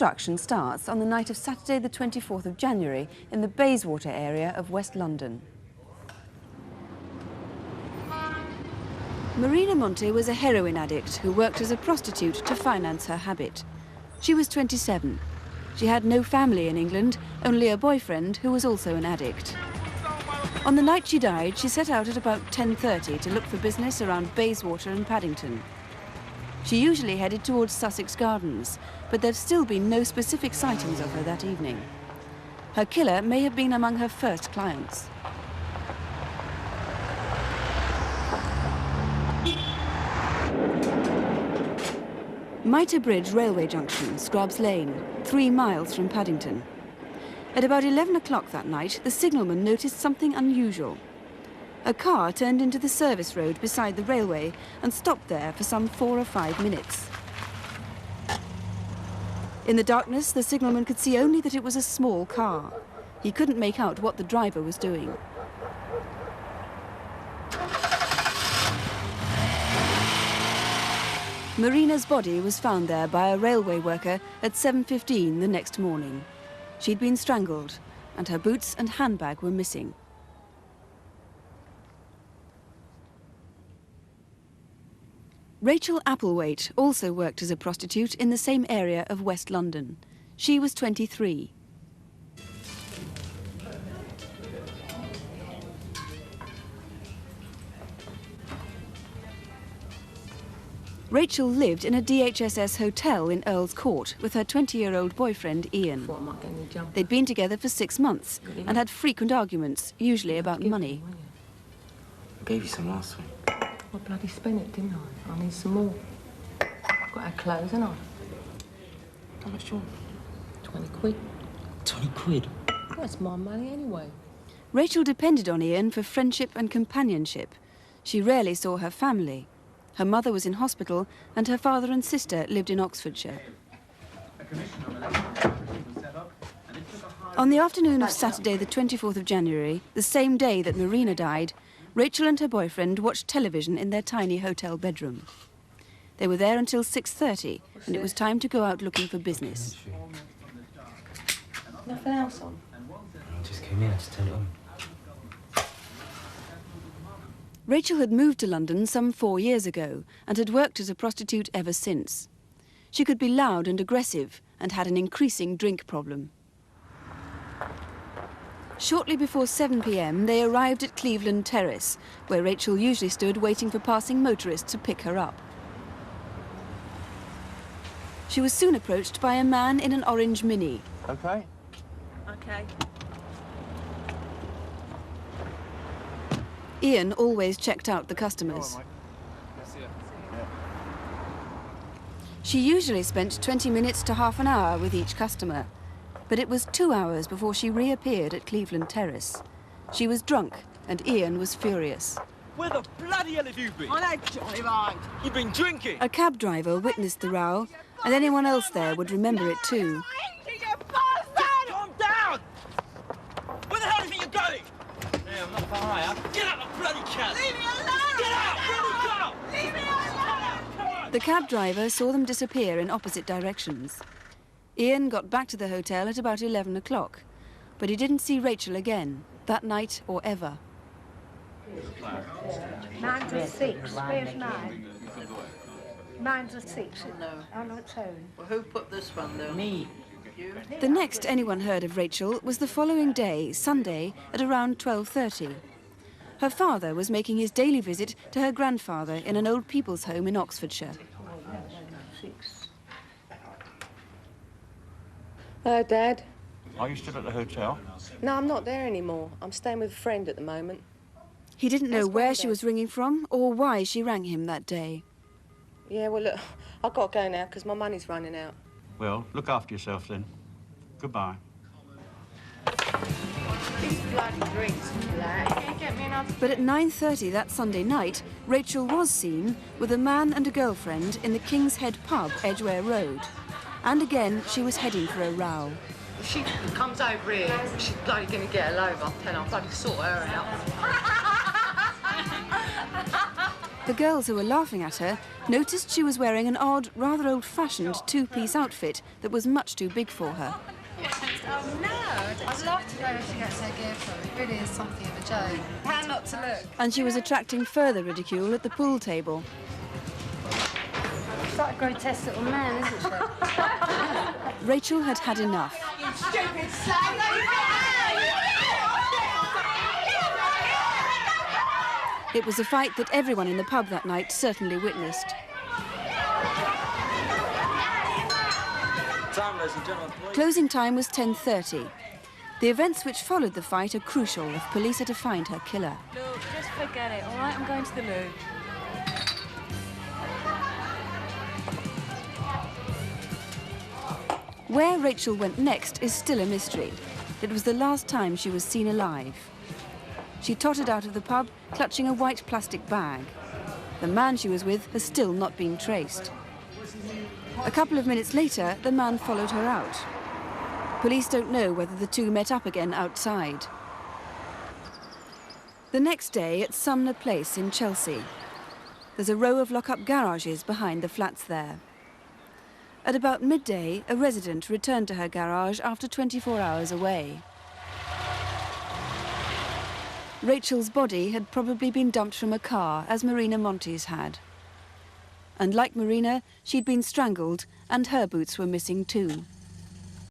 Reconstruction starts on the night of Saturday the 24th of January in the Bayswater area of West London. Marina Monte was a heroin addict who worked as a prostitute to finance her habit. She was 27. She had no family in England, only a boyfriend who was also an addict. On the night she died, she set out at about 10:30 to look for business around Bayswater and Paddington. She usually headed towards Sussex Gardens, but there've still been no specific sightings of her that evening. Her killer may have been among her first clients. Mitre Bridge railway junction, Scrubs Lane, 3 miles from Paddington. At about 11 o'clock that night, the signalman noticed something unusual. A car turned into the service road beside the railway and stopped there for some 4 or 5 minutes. In the darkness, the signalman could see only that it was a small car. He couldn't make out what the driver was doing. Marina's body was found there by a railway worker at 7:15 the next morning. She'd been strangled, and her boots and handbag were missing. Rachel Applewhite also worked as a prostitute in the same area of West London. She was 23. Rachel lived in a DHSS hotel in Earl's Court with her 20-year-old boyfriend, Ian. They'd been together for 6 months and had frequent arguments, usually about money. I gave you some last week. I bloody spent it, didn't I? I need some more. I've got our clothes, haven't I? How much do you want? 20 quid. 20 quid? Well, it's my money anyway. Rachel depended on Ian for friendship and companionship. She rarely saw her family. Her mother was in hospital and her father and sister lived in Oxfordshire. On the afternoon of Saturday the 24th of January, the same day that Marina died, Rachel and her boyfriend watched television in their tiny hotel bedroom. They were there until 6:30 and it was time to go out looking for business. Nothing else on? I just came in, I just turned it on. Rachel had moved to London some 4 years ago and had worked as a prostitute ever since. She could be loud and aggressive and had an increasing drink problem. Shortly before 7 p.m, they arrived at Cleveland Terrace, where Rachel usually stood waiting for passing motorists to pick her up. She was soon approached by a man in an orange Mini. Okay. Okay. Ian always checked out the customers. She usually spent 20 minutes to half an hour with each customer, but it was 2 hours before she reappeared at Cleveland Terrace. She was drunk, and Ian was furious. Where the bloody hell have you been? I know, Johnny, right. You've been drinking? A cab driver witnessed the row, and anyone else there would remember it too. Calm down! Where the hell do you think you're going? Yeah, I'm not far away. Get out of the bloody cab! Leave me alone! Get out! Get out! Leave me alone! The cab driver saw them disappear in opposite directions. Ian got back to the hotel at about 11 o'clock, but he didn't see Rachel again, that night or ever. 9 to 6. Where's 9? 9 to 6. On its own. Well, who put this one there? Me. You? The next anyone heard of Rachel was the following day, Sunday, at around 12:30. Her father was making his daily visit to her grandfather in an old people's home in Oxfordshire. Hello, Dad. Are you still at the hotel? No, I'm not there anymore. I'm staying with a friend at the moment. He didn't know That's where fine, she Dad. was ringing from or why she rang him that day. Yeah, well, look, I've got to go now because my money's running out. Well, look after yourself then. Goodbye. These bloody drinks, lad. Can you get me another? But at 9:30 that Sunday night, Rachel was seen with a man and a girlfriend in the King's Head pub, Edgware Road. And again, she was heading for a row. If she comes over here, she's bloody going to get a load. I'll tell her, I'll bloody sort her out. The girls who were laughing at her noticed she was wearing an odd, rather old-fashioned two-piece outfit that was much too big for her. Oh no! I'd love to know where she gets her gear from. It really is something of a joke. How not to look? And she was attracting further ridicule at the pool table. She's like a grotesque little man, isn't she? Rachel had had enough. You stupid slag! It was a fight that everyone in the pub that night certainly witnessed. Time, ladies and gentlemen, please. Closing time was 10:30. The events which followed the fight are crucial if police are to find her killer. Look, just forget it, all right? I'm going to the loo. Where Rachel went next is still a mystery. It was the last time she was seen alive. She tottered out of the pub, clutching a white plastic bag. The man she was with has still not been traced. A couple of minutes later, the man followed her out. Police don't know whether the two met up again outside. The next day at Sumner Place in Chelsea. There's a row of lock-up garages behind the flats there. At about midday, a resident returned to her garage after 24 hours away. Rachel's body had probably been dumped from a car, as Marina Monte's had. And like Marina, she'd been strangled, and her boots were missing too.